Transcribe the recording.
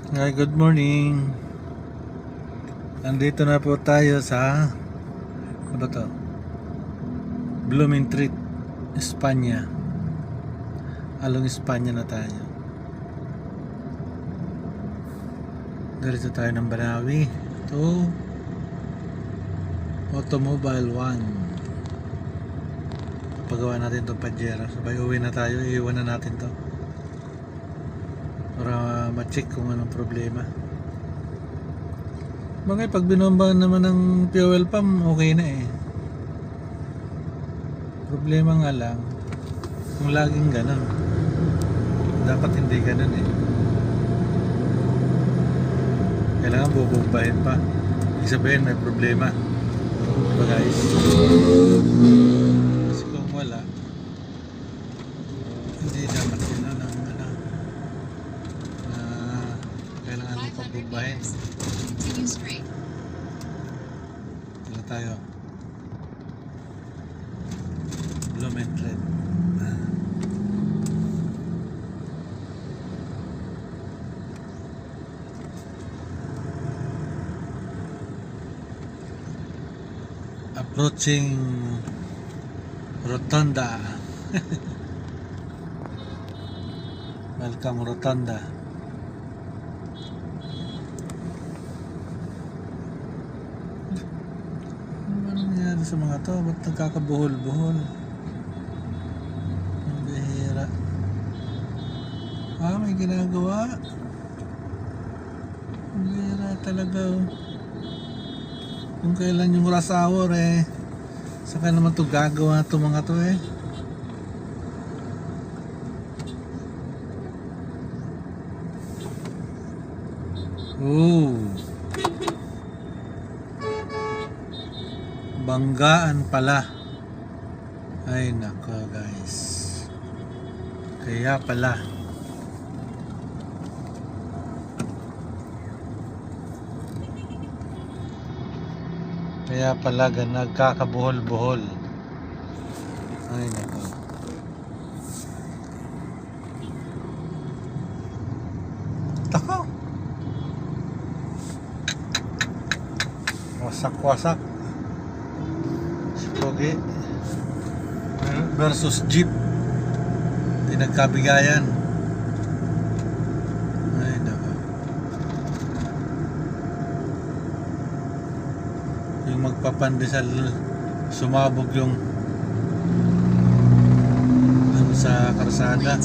Hi, good morning. Nandito na po tayo sa ano ba to? Blooming Treat, Espanya. Along Espanya na tayo. Diretso tayo ng Banawi to Automobile One. Pagawa natin itong Pajero. Sabay uwi na tayo. Iiwan na natin to para ma-check kung anong problema. Bagay, pag binomba naman ng fuel pump, okay na eh. Problema nga lang kung laging ganun, dapat hindi ganun eh. Kailangan bubombahin pa. Ibig sabihin may problema, diba guys? Kasi kung wala, hindi dapat yun ng kailangan mo pang bombahin. Dito tayo, Blooming Treat. Approaching Rotunda. Welcome Rotunda. Ano ba nangyari sa mga to? Ba't nagkakabuhol-buhol? Ang bihira. May ginagawa. Ang bihira talaga. Kung kailan yung rush hour eh, saka naman to gagawa to mga to eh. Banggaan pala. Ay nako guys, kaya pala nagkakabuhol-buhol. Ay nako. Tako. Wasak-wasak. Pogi versus jeep, pinagkabigayan. Ay nako. Yung magpapandesal, sumabog yung sa karsada.